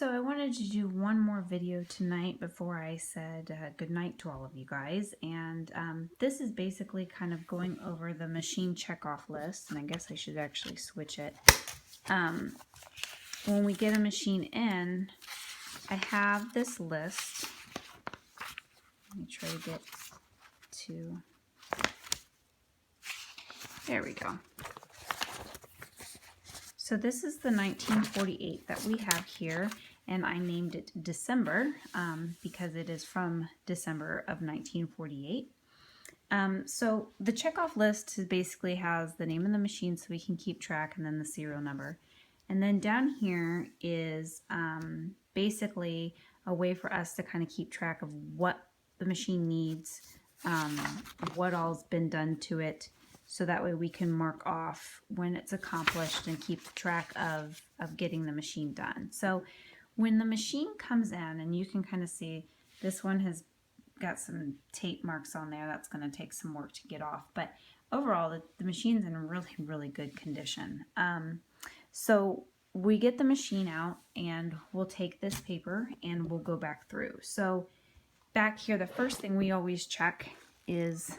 So I wanted to do one more video tonight before I said good night to all of you guys, and this is basically kind of going over the machine checkoff list, and I guess I should actually switch it. When we get a machine in, I have this list. Let me try to get to, there we go. So this is the 1948 that we have here, and I named it December because it is from December of 1948. So the checkoff list basically has the name of the machine so we can keep track, and then the serial number. And then down here is basically a way for us to kind of keep track of what the machine needs, what all's been done to it, so that way we can mark off when it's accomplished and keep track of getting the machine done. So when the machine comes in, and you can kind of see this one has got some tape marks on there, that's going to take some work to get off, but overall the machine's in really good condition. So we get the machine out and we'll take this paper and we'll go back through. So back here, the first thing we always check is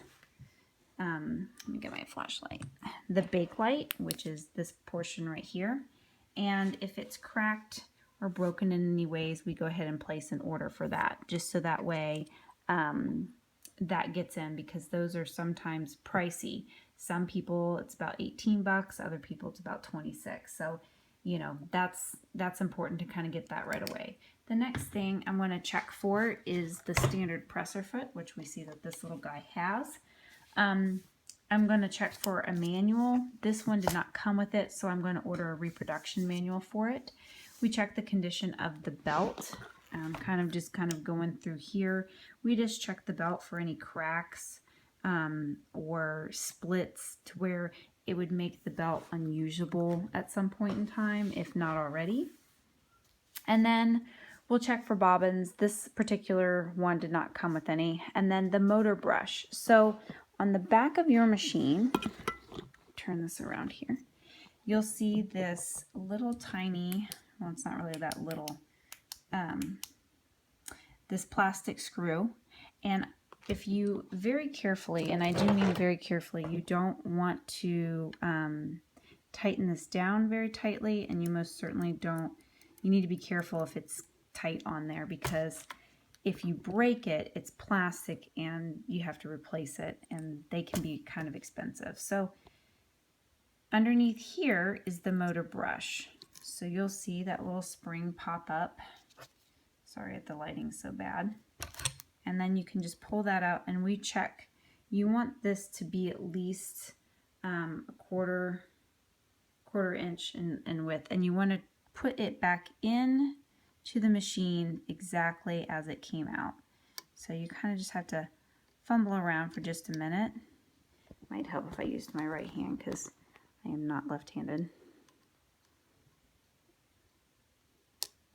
let me get my flashlight. The bake light, which is this portion right here. And if it's cracked or broken in any ways, we go ahead and place an order for that, just so that way that gets in, because those are sometimes pricey. Some people it's about 18 bucks, other people it's about 26. So, you know, that's important to kind of get that right away. The next thing I'm going to check for is the standard presser foot, which we see that this little guy has. I'm going to check for a manual. This one did not come with it, so I'm going to order a reproduction manual for it. We check the condition of the belt. Kind of going through here. We just check the belt for any cracks or splits to where it would make the belt unusable at some point in time, if not already. And then we'll check for bobbins. This particular one did not come with any. And then the motor brush. So on the back of your machine, turn this around here, you'll see this little tiny, well, it's not really that little, this plastic screw. And if you very carefully, and I do mean very carefully, you don't want to tighten this down very tightly, and you most certainly don't, you need to be careful if it's tight on there, because if you break it, it's plastic and you have to replace it, and they can be kind of expensive. So underneath here is the motor brush. So you'll see that little spring pop up. Sorry if the lighting's so bad. And then you can just pull that out, and we check. You want this to be at least a quarter inch in width, and you want to put it back in to the machine exactly as it came out. So you kind of just have to fumble around for just a minute. Might help if I used my right hand because I am not left-handed.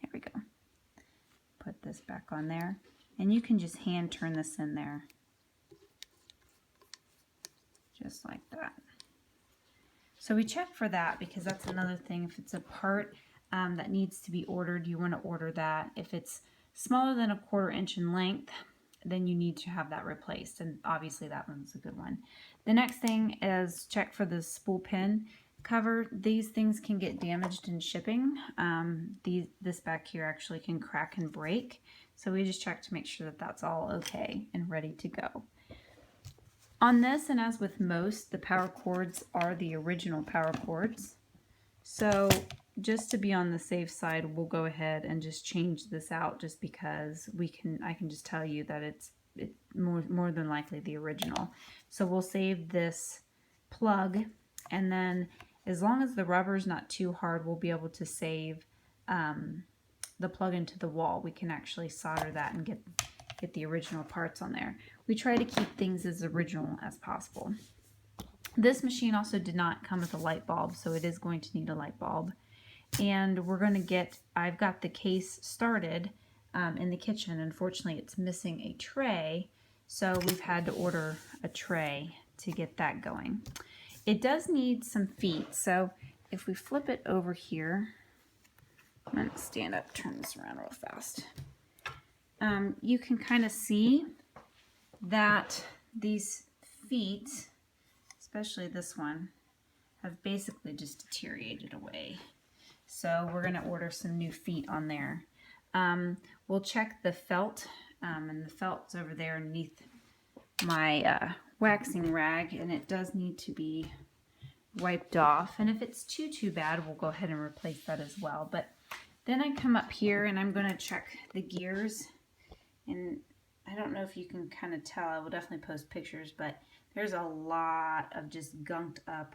There we go. Put this back on there, and you can just hand turn this in there. Just like that. So we check for that, because that's another thing. If it's a part that needs to be ordered, you want to order that. If it's smaller than a quarter inch in length, then you need to have that replaced, and obviously that one's a good one. The next thing is check for the spool pin cover. These things can get damaged in shipping. This back here actually can crack and break, so we just check to make sure that that's all okay and ready to go. On this, and as with most, the power cords are the original power cords. So just to be on the safe side, we'll go ahead and just change this out, just because I can just tell you that it's more than likely the original. So we'll save this plug, and then as long as the rubber's not too hard, we'll be able to save the plug into the wall. We can actually solder that and get the original parts on there. We try to keep things as original as possible. This machine also did not come with a light bulb, so it is going to need a light bulb. And we're going to get, I've got the case started in the kitchen. Unfortunately, it's missing a tray, so we've had to order a tray to get that going. It does need some feet, so if we flip it over here, I'm going to stand up, turn this around real fast. You can kind of see that these feet, especially this one, have basically just deteriorated away. So we're going to order some new feet on there. We'll check the felt, and the felt's over there underneath my waxing rag, and it does need to be wiped off. And if it's too bad, we'll go ahead and replace that as well. But then I come up here and I'm going to check the gears, and I don't know if you can kind of tell. I will definitely post pictures, but there's a lot of just gunked up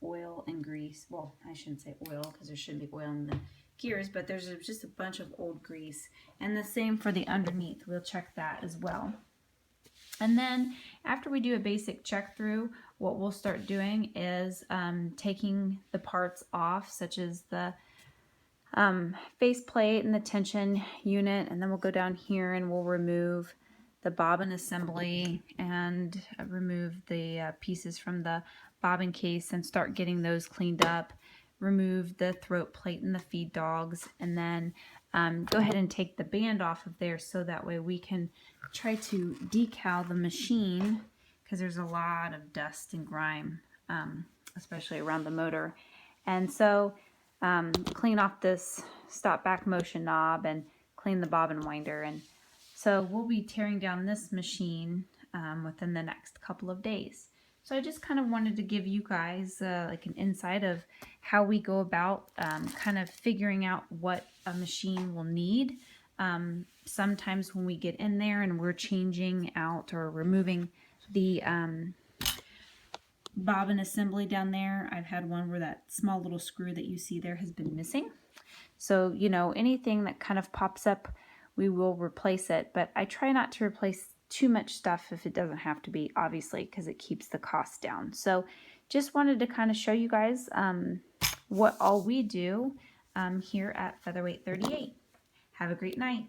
oil and grease. Well, I shouldn't say oil because there shouldn't be oil in the gears, but there's just a bunch of old grease. And the same for the underneath. We'll check that as well. And then after we do a basic check through, what we'll start doing is taking the parts off, such as the face plate and the tension unit, and then we'll go down here and we'll remove the bobbin assembly and remove the pieces from the bobbin case and start getting those cleaned up. Remove the throat plate and the feed dogs, and then go ahead and take the band off of there so that way we can try to decal the machine, because there's a lot of dust and grime, especially around the motor. And so clean off this stop back motion knob and clean the bobbin winder. And so we'll be tearing down this machine within the next couple of days. So I just kind of wanted to give you guys like an insight of how we go about kind of figuring out what a machine will need. Sometimes when we get in there and we're changing out or removing the bobbin assembly down there, I've had one where that small little screw that you see there has been missing. So, you know, anything that kind of pops up, we will replace it. But I try not to replace too much stuff if it doesn't have to be, obviously, because it keeps the cost down. So just wanted to kind of show you guys what all we do here at Featherweight 38. Have a great night.